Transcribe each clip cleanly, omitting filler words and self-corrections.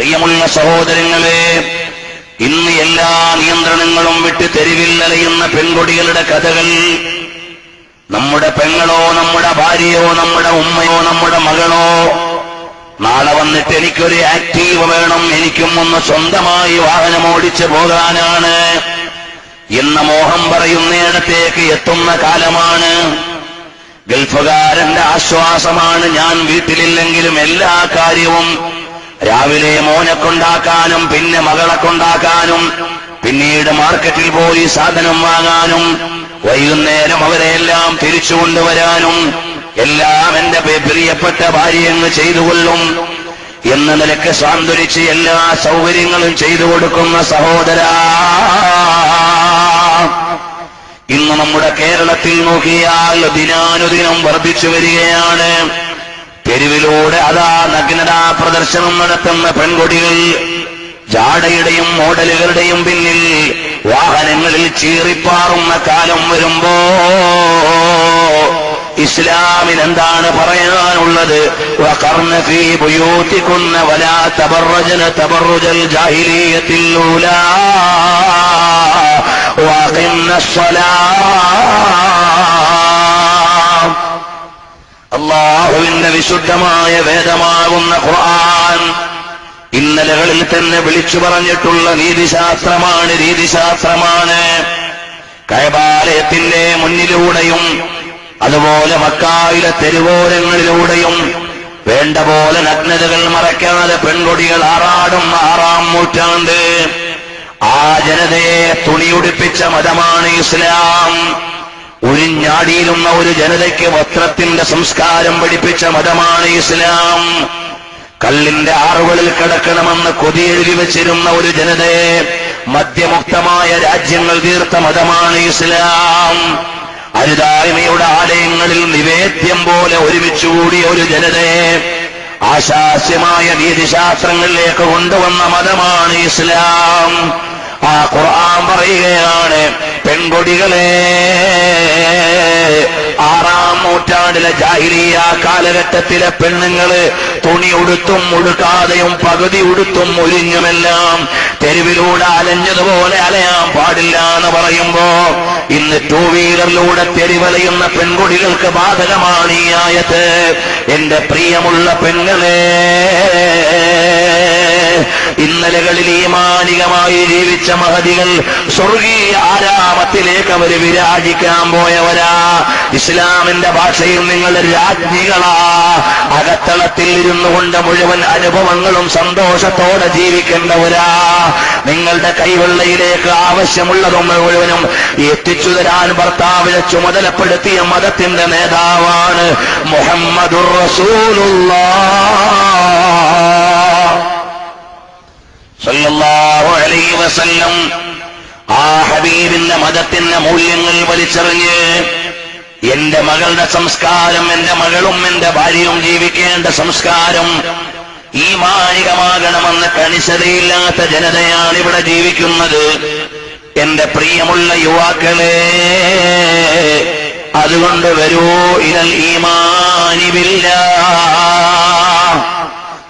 പ്രിയമുള്ള സഹോദരങ്ങളെ, ഇന്ന് എല്ലാ നിയന്ത്രണങ്ങളും വിട്ട് തെരുവിൽ അലയുന്ന പെൺകുട്ടികളുടെ കഥകൾ, നമ്മുടെ പെങ്ങളോ നമ്മുടെ ഭാര്യയോ നമ്മുടെ ഉമ്മയോ നമ്മുടെ മകളോ നാളെ വന്നിട്ട് എനിക്കൊരു ആക്റ്റീവ് വേണം, എനിക്കും ഒന്ന് സ്വന്തമായി വാഹനം ഓടിച്ചു പോകാനാണ് എന്ന മോഹം പറയുന്നിടത്തേക്ക് എത്തുന്ന കാലമാണ്. ഗൾഫുകാരന്റെ ആശ്വാസമാണ് ഞാൻ വീട്ടിലില്ലെങ്കിലും എല്ലാ കാര്യവും രാവിലെ മോനെ കൊണ്ടാക്കാനും പിന്നെ മകളെ കൊണ്ടാക്കാനും പിന്നീട് മാർക്കറ്റിൽ പോയി സാധനം വാങ്ങാനും വൈകുന്നേരം അവരെല്ലാം തിരിച്ചു കൊണ്ടുവരാനും എല്ലാം എന്റെ പ്രിയപ്പെട്ട ഭാര്യയങ്ങ് ചെയ്തുകൊള്ളും എന്ന നിലക്ക് സാന്ത്വനിച്ച് എല്ലാ സൗകര്യങ്ങളും ചെയ്തു കൊടുക്കുന്ന സഹോദരാ, ഇന്ന് നമ്മുടെ കേരളത്തിൽ നോക്കിയാൽ ദിനാനുദിനം വർദ്ധിച്ചു വരികയാണ്. തെരുവിലൂടെ അതാ നഗ്നതാ പ്രദർശനം നടത്തുന്ന പെൺകുട്ടികൾ ജാടയുടെയും മോഡലുകളുടെയും പിന്നിൽ വാഹനങ്ങളിൽ ചീറിപ്പാറുന്ന കാലം വരുമ്പോ ഇസ്ലാമിന് എന്താണ് പറയാനുള്ളത്? വഖർന ഫീ ബുയൂതികുന്ന വലാ തബറജന തബറുജൽ ജാഹിലിയ്യത്തിൽ ഊലാ വഖിംനസ്സലാം. അല്ലാഹുവിന്റെ വിശുദ്ധമായ വേദമാകുന്ന ഖുർആൻ ഇന്നലകളിൽ തന്നെ വിളിച്ചു പറഞ്ഞിട്ടുള്ള രീതിശാസ്ത്രമാണ്. കഅബാലയത്തിന്റെ മുന്നിലൂടെയും അതുപോലെ മക്കായിലെ തെരുവോരങ്ങളിലൂടെയും വേണ്ട പോലെ നഗ്നതകൾ മറയ്ക്കാതെ പെൺകൊടികൾ ആറാടും 6-ാം നൂറ്റാണ്ട്. ആ ജനതയെ തുണിയുടുപ്പിച്ച മതമാണ് ഇസ്ലാം. ഉരിഞ്ഞാടിയിരുന്ന ഒരു ജനതയ്ക്ക് വസ്ത്രത്തിന്റെ സംസ്കാരം പഠിപ്പിച്ച മതമാണ് ഇസ്ലാം. കള്ളിന്റെ ആറുകളിൽ കിടക്കണമെന്ന് കൊതിയെഴുതി വെച്ചിരുന്ന ഒരു ജനതയെ മദ്യമുക്തമായ രാജ്യങ്ങൾ തീർത്ത മതമാണ് ഇസ്ലാം. അരുതായ്മയുടെ ആലയങ്ങളിൽ നിവേദ്യം പോലെ ഒരുമിച്ചുകൂടിയ ഒരു ജനതയെ ആശാസ്യമായ നീതിശാസ്ത്രങ്ങളിലേക്ക് കൊണ്ടുവന്ന മതമാണ് ഇസ്ലാം. ആ ഖുർആൻ പറയുകയാണ്, പെൺകൊടികളെ 6-ാം നൂറ്റാണ്ടിലെ ജാഹിലിയ്യ കാലഘട്ടത്തിലെ പെണ്ണുങ്ങള് തുണി ഉടുത്തും ഉടുക്കാതെയും പകുതി ഉടുത്തും ഒരിഞ്ഞുമെല്ലാം തെരുവിലൂടെ അലഞ്ഞതുപോലെ അലയാൻ പാടില്ല എന്ന് പറയുമ്പോ ഇന്ന് 2 വീലറിലൂടെ തെരുവലയുന്ന പെൺകുടികൾക്ക് ബാധകമാണ് ഈ ആയത്ത്. എന്റെ പ്രിയമുള്ള പെണ്ണുങ്ങളെ, ഇന്നലകളിൽ ഈമാനികമായി ജീവിച്ച മഹതികൾ സ്വർഗീയ ആരാമത്തിലേക്ക് അവര് വിരാജിക്കാൻ പോയവരാ. ഇസ്ലാമിന്റെ ഭാഷയിൽ നിങ്ങൾ രാജ്ഞികളാ. അകത്തളത്തിൽ ഇരുന്നു കൊണ്ട് മുഴുവൻ അനുഭവങ്ങളും സന്തോഷത്തോടെ ജീവിക്കേണ്ടവരാ. നിങ്ങളുടെ കൈവെള്ളയിലേക്ക് ആവശ്യമുള്ളതും മുഴുവനും എത്തിച്ചു തരാൻ ഭർത്താവിനെ ചുമതലപ്പെടുത്തിയ മതത്തിന്റെ നേതാവാണ് മുഹമ്മദുർ റസൂലുള്ളാഹ് സല്ലല്ലാഹു അലൈഹി വസല്ലം. ആ ഹബീബിന്റെ മതത്തിന്റെ മൂല്യങ്ങൾ വലിച്ചെറിഞ്ഞ് എന്റെ മകളുടെ സംസ്കാരം, എന്റെ മകളും എന്റെ ഭാര്യയും ജീവിക്കേണ്ട സംസ്കാരം ഈമാനികമാകണമെന്ന് കണിശതയില്ലാത്ത ജനതയാണ് ഇവിടെ ജീവിക്കുന്നത്. എന്റെ പ്രിയമുള്ള യുവാക്കളെ, അതുകൊണ്ട് വരൂ ഇലൽ ഈമാനി ബില്ലാഹ്.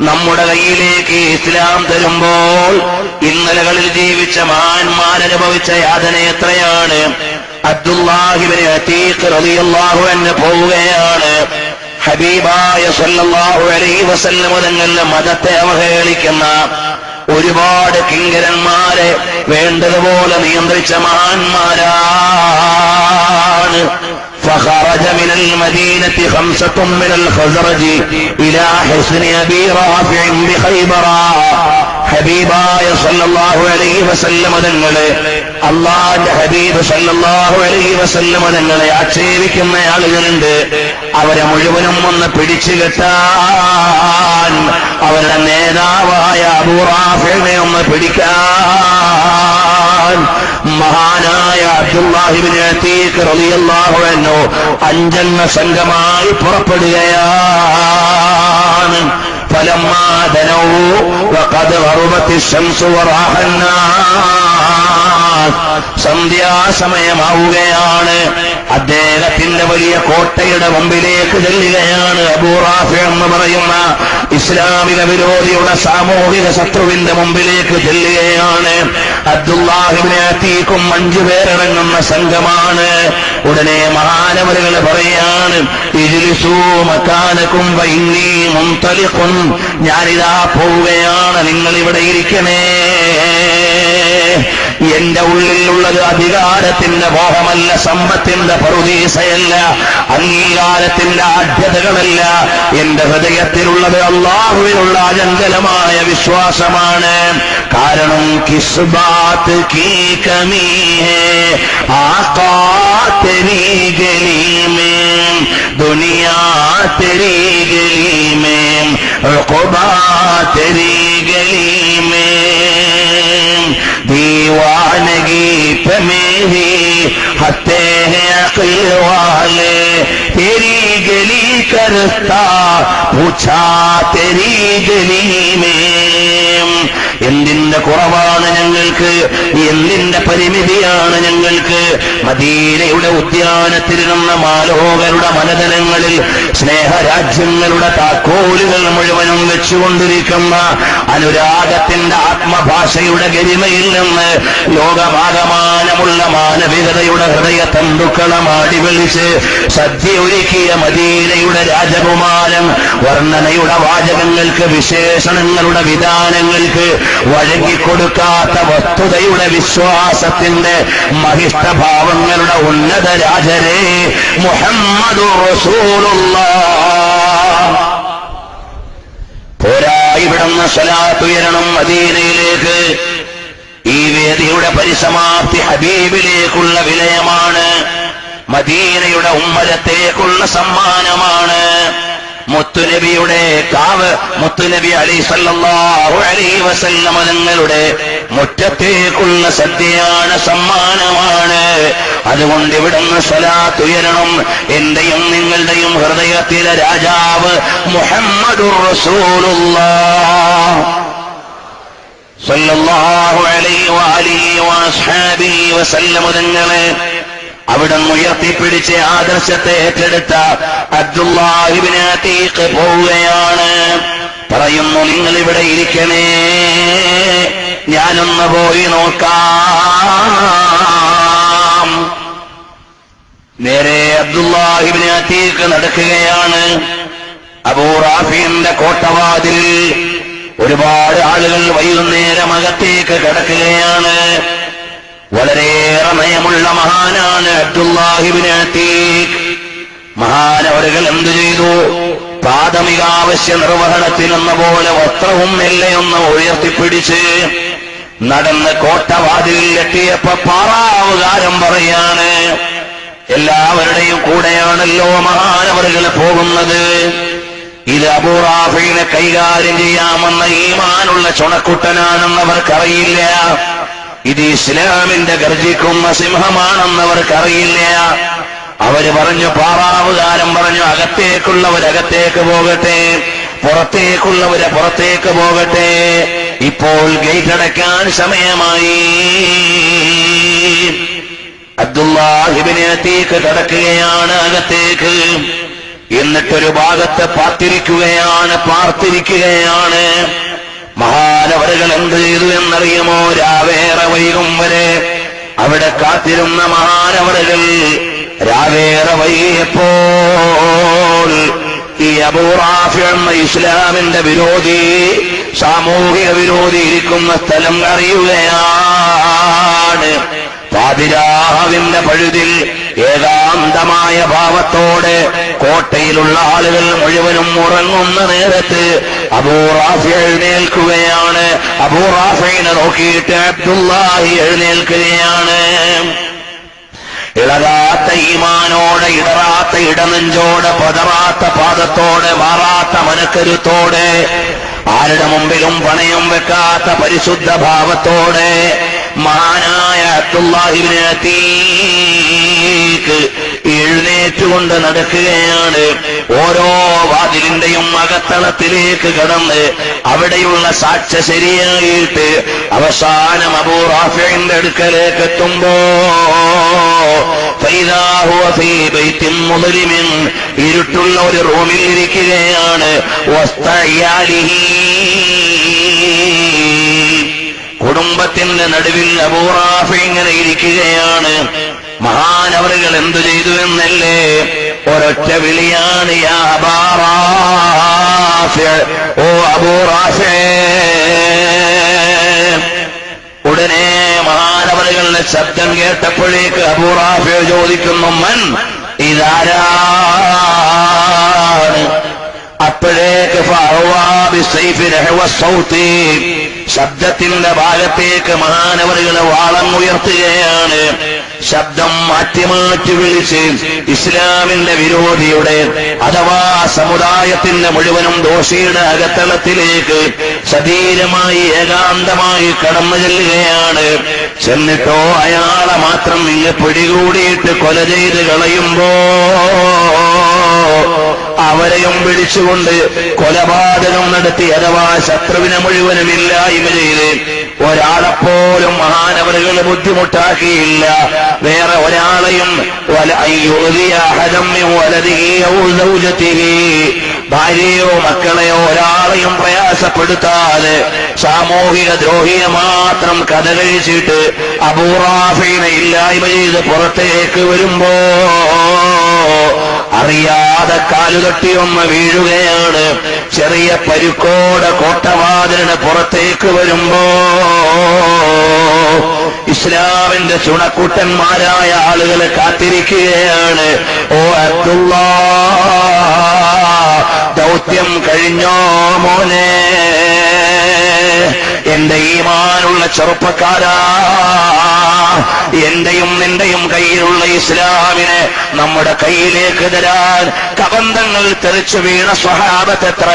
നമ്മുടെ കയ്യിലേക്ക് ഇസ്ലാം തരുമ്പോൾ ഇന്നലകളിൽ ജീവിച്ച മഹാന്മാരനുഭവിച്ച യാതന എത്രയാണ്. അബ്ദുല്ലാഹിബ്നു അതീഖ് റളിയല്ലാഹു അൻഹു പോവുകയാണ്. ഹബീബായ സല്ലല്ലാഹു അലൈഹി വസല്ലം തങ്ങളുടെ മതത്തെ അവഹേളിക്കുന്ന ഒരുപാട് കിങ്കരന്മാരെ വേണ്ടതുപോലെ നിയന്ത്രിച്ച മഹാന്മാരാണ്. فخرج من المدينة 5 من الخزرج إلى حصن أبي رافع بخيبر. ഹബീബായ സല്ലല്ലാഹു അലൈഹി വസല്ലം തങ്ങളെ, അല്ലാഹുവിന്റെ ഹബീബ് സല്ലല്ലാഹു അലൈഹി വസല്ലം തങ്ങളെ ആക്ഷേപിക്കുന്ന ആളുകളുണ്ട്. അവരെ മുഴുവനും ഒന്ന് പിടിച്ചു കെട്ടാൻ, അവരുടെ നേതാവായ അബൂ റാഫിനെ ഒന്ന് പിടിക്കാൻ മഹാനായ അബ്ദുല്ലാഹിബ്നു അതീഖ് റളിയല്ലാഹു അൻഹു 5 അംഗ സംഘമായി പുറപ്പെടുകയാണ്. فلما دنوا وقد غربت الشمس وراح النهار സന്ധ്യാസമയമാവുകയാണ്. അദ്ദേഹത്തിന്റെ വലിയ കോട്ടയുടെ മുമ്പിലേക്ക് ചെല്ലുകയാണ്. അബൂ റാഫി എന്ന് പറയുന്ന ഇസ്ലാമിക വിരോധിയുടെ സാമൂഹിക ശത്രുവിന്റെ മുമ്പിലേക്ക് ചെല്ലുകയാണ്. അബ്ദുല്ലാഹ് ഇബ്നു അതീഖും 5 പേരടങ്ങുന്ന സംഘമാണ്. ഉടനെ മഹാനവറുകൾ പറയാണ്, ഇജ്ലിസൂ മകാനകും വഇന്നീ മുൻതലിഖുൻ, ഞാനിതാ പോവുകയാണ്, നിങ്ങൾ ഇവിടെ ഇരിക്കണേ. എന്റെ ഉള്ളിലുള്ളത് അധികാരത്തിന്റെ മോഹമല്ല, സമ്പത്തിന്റെ പറുദീസയല്ല, അംഗീകാരത്തിന്റെ ആഢ്യതകളല്ല. എന്റെ ഹൃദയത്തിലുള്ളത് അല്ലാഹുവിനുള്ള അചഞ്ചലമായ വിശ്വാസമാണ്. കാരണം കിസ്ബാത്ത് കീ കമീ ഹേ Agha തെരീ ഗലീ may, Duniya തെരീ ഗലീ may, ഉഖബാ തെരീ ഗലീ may, दीवानगी पे मेरी हत्ते हैं अक़ल वाले, तेरी गली करता पूछा तेरी गली में. എന്തിന്റെ കുറവാണ് ഞങ്ങൾക്ക്, എന്തിന്റെ പരിമിതിയാണ് ഞങ്ങൾക്ക്? മദീനയുടെ ഉദ്യാനത്തിലിരുന്ന മാലോകരുടെ മനതലങ്ങളിൽ സ്നേഹരാജ്യങ്ങളുടെ താക്കോലുകൾ മുഴുവനും വെച്ചുകൊണ്ടിരിക്കുന്ന അനുരാഗത്തിന്റെ ആത്മഭാഷയുടെ ഗരിമയിൽ നിന്ന് ലോകമാകമാനമുള്ള മാനവികതയുടെ ഹൃദയ തന്തുക്കളമാടി വിളിച്ച് സദ്യ ഒരുക്കിയ മദീനയുടെ രാജകുമാരൻ വർണ്ണനയുടെ വാചകങ്ങൾക്ക്, വിശേഷണങ്ങളുടെ വിധാനങ്ങൾക്ക് വഴങ്ങിക്കൊടുക്കാത്ത വസ്തുതയുടെ വിശ്വാസത്തിന്റെ മഹിഷ്ടഭാവങ്ങളുടെ ഉന്നത രാജരേ മുഹമ്മദുർ റസൂലുള്ളാഹ്. പോരാ, ഇവിടുന്ന് സ്വലാത്ത് ഉയരണം മദീനയിലേക്ക്. ഈ വേദിയുടെ പരിസമാപ്തി ഹബീബിലേക്കുള്ള വിലയമാണ്, മദീനയുടെ ഉമ്മരത്തേക്കുള്ള സമ്മാനമാണ്. മുത്തുനബിയുടെ കാവ്, മുത്തുനബി സല്ലല്ലാഹു അലൈഹി വസല്ലം തങ്ങളുടെ മുറ്റത്തേക്കുള്ള സദ്യയാണ്, സമ്മാനമാണ്. അതുകൊണ്ട് ഇവിടുന്ന് സ്വലാത്ത് ഉയരണം. എന്റെയും നിങ്ങളുടെയും ഹൃദയത്തിലെ രാജാവ് മുഹമ്മദുർ റസൂലുള്ളാഹ് സല്ലല്ലാഹു അലൈഹി വഅലിഹി വഅസ്ഹാബിഹി വസല്ലം തങ്ങളെ അവിടുന്ന് ഉയർത്തിപ്പിടിച്ച് ആദർശത്തെ ഏറ്റെടുത്ത അബ്ദുല്ലാഹ് ഇബ്നു അതീഖ് പോവുകയാണ്. പറയുന്നു, നിങ്ങൾ ഇവിടെ ഇരിക്കണേ, ഞാനൊന്ന് പോയി നോക്കാം. നേരെ അബ്ദുല്ലാഹ് ഇബ്നു അതീഖ് നടക്കുകയാണ്. അബൂ റാഫിന്റെ കോട്ടവാതിൽ ഒരുപാട് ആളുകൾ വൈകുന്നേരം അകത്തേക്ക് കടക്കുകയാണ്. വളരെയേറെ നയമുള്ള മഹാനാണ് അബ്ദുല്ലാഹ് ഇബ്നു അതീഖ്. മഹാനവറുകൾ എന്തു ചെയ്തു? പ്രാഥമിക ആവശ്യ നിർവഹണത്തിനെന്ന പോലെ വസ്ത്രവും മെല്ലെയൊന്ന് ഉയർത്തിപ്പിടിച്ച് നടന്ന് കോട്ടവാതിലിൽ എത്തിയപ്പോ പാറാവുകാരം പറയാണ്, എല്ലാവരുടെയും കൂടെയാണല്ലോ മഹാനവറുകൾ പോകുന്നത്. ഇത് അബൂ റാഫിനെ കൈകാര്യം ചെയ്യാമെന്ന ഈമാനുള്ള ചുണക്കുട്ടനാണെന്നവർക്കറിയില്ല. ഇത് ഇസ്ലാമിന്റെ ഗർജിക്കുന്ന സിംഹമാണെന്നവർക്കറിയില്ല. അവര് പറഞ്ഞു, പാറാവുകാരൻ പറഞ്ഞു, അകത്തേക്കുള്ളവരകത്തേക്ക് പോകട്ടെ, പുറത്തേക്കുള്ളവരെ പുറത്തേക്ക് പോകട്ടെ. ഇപ്പോൾ ഗേറ്റ് അടയ്ക്കാൻ സമയമായി. അബ്ദുല്ലാഹ് ഇബ്നു അതീഖ് കടക്കുകയാണ് അകത്തേക്ക്. എന്നിട്ടൊരു ഭാഗത്ത് പാർത്തിരിക്കുകയാണ്. മഹാനവറുകൾ എന്ത് ചെയ്തു എന്നറിയുമോ? രാവേറെ വൈകും വരെ അവിടെ കാത്തിരുന്ന മഹാനവറുകൾ രാവേറെ വൈകിയപ്പോൾ ഈ അബൂ റാഫി എന്ന ഇസ്ലാമിന്റെ വിരോധി, സാമൂഹിക വിരോധി ഇരിക്കുന്ന സ്ഥലം അറിയുകയാണ്. പാതിരാവിന്റെ പഴുതിൽ ഏകാന്തമായ ഭാവത്തോടെ കോട്ടയിലുള്ള ആളുകൾ മുഴുവനും ഉറങ്ങുന്ന നേരത്ത് അബൂ റാഫി എഴുന്നേൽക്കുകയാണ്. അബൂ റാഫിനെ നോക്കിയിട്ട് അബ്ദുല്ലാഹി എഴുന്നേൽക്കുകയാണ്. ഇളകാത്ത ഈമാനോടെ, ഇടറാത്ത ഇടനെഞ്ചോടെ, പതറാത്ത പാദത്തോടെ, മാറാത്ത മനക്കരുത്തോടെ, ആരുടെ മുമ്പിലും പണയം വെക്കാത്ത പരിശുദ്ധ ഭാവത്തോടെ മഹാനായ അബ്ദുല്ലാഹി ഇബ്നു അതീഖ് എഴുന്നേറ്റ് ഏറ്റുകൊണ്ട് നടക്കുകയാണ്. ഓരോ വാതിലിന്റെയും അകത്തളത്തിലേക്ക് കടന്ന് അവിടെയുള്ള സാക്ഷ്യ ശരിയായിട്ട് അവസാനം അബൂ റാഫിഇന്റെ അടുക്കലേക്ക് എത്തുമ്പോ ഫൈദാ ഹുവ ഫീ ബൈത്തിൻ മുദ്ലിമിൻ, ഇരുട്ടുള്ള ഒരു റൂമിൽ ഇരിക്കുകയാണ്. വസ്തഇയാലിഹി, കുടുംബത്തിന്റെ നടുവിൽ അബൂ റാഫി ഇങ്ങനെ ഇരിക്കുകയാണ്. മഹാനവറുകൾ എന്തു ചെയ്തു എന്നല്ലേ, ഒരൊറ്റ വിളിയാണ്, യാ അബാ റാഫി, ഓ അബൂ റാഫി. ഉടനെ മഹാനവറുകളുടെ ശബ്ദം കേട്ടപ്പോഴേക്ക് അബൂ റാഫി ചോദിക്കുന്നു, മൻ, ഇതാരാണ്? അപ്പോഴേക്ക് ശബ്ദത്തിന്റെ ഭാഗത്തേക്ക് മഹാനവറുകൾ വാളം ഉയർത്തുകയാണ്. ശബ്ദം മാറ്റി മാറ്റി വിളിച്ച് ഇസ്ലാമിന്റെ വിരോധിയുടെ അഥവാ സമുദായത്തിന്റെ മുഴുവനും ദോഷിയുടെ അകത്തളത്തിലേക്ക് ശരീരമായി ഏകാന്തമായി കടന്നു ചെല്ലുകയാണ്. ചെന്നിട്ടോ അയാളെ മാത്രം ഇങ്ങ് പിടികൂടിയിട്ട് കൊല ചെയ്ത് കളയുമ്പോ അവരെയും പിടിച്ചുകൊണ്ട് കൊലപാതകം നടത്തി അഥവാ ശത്രുവിനെ മുഴുവനും ഇല്ലായ്മ ചെയ്ത് ഒരാളെപ്പോലും മഹാനവറുകൾ ബുദ്ധിമുട്ടാക്കിയില്ല. വേറെ ഒരാളെയും ഭാര്യയോ മക്കളെയോ ഒരാളെയും പ്രയാസപ്പെടുത്താതെ സാമൂഹിക ദ്രോഹിയെ മാത്രം കഥ കഴിച്ചിട്ട് അബൂ റാഫിനെ ഇല്ലായ്മ ചെയ്ത് പുറത്തേക്ക് വരുമ്പോ അറിയാതെ കാലുതട്ടിയൊന്ന് വീഴുകയാണ്. ചെറിയ പരുക്കോടെ കോട്ടവാതിലിന് പുറത്തേക്ക് വരുമ്പോ ഇസ്ലാമിന്റെ ചുണക്കുട്ടന്മാരായ ആളുകൾ കാത്തിരിക്കുകയാണ്. ഓ അബ്ദുല്ലാ, ദൗത്യം കഴിഞ്ഞോ മോനെ? എന്റെ ഈമാനുള്ള ചെറുപ്പക്കാരാ, എന്റെയും നിന്റെയും കയ്യിലുള്ള ഇസ്ലാമിനെ നമ്മുടെ കയ്യിലേക്ക് തരാൻ കബന്ധങ്ങൾ തെറിച്ചു വീണ സ്വഹാബത്ത് എത്ര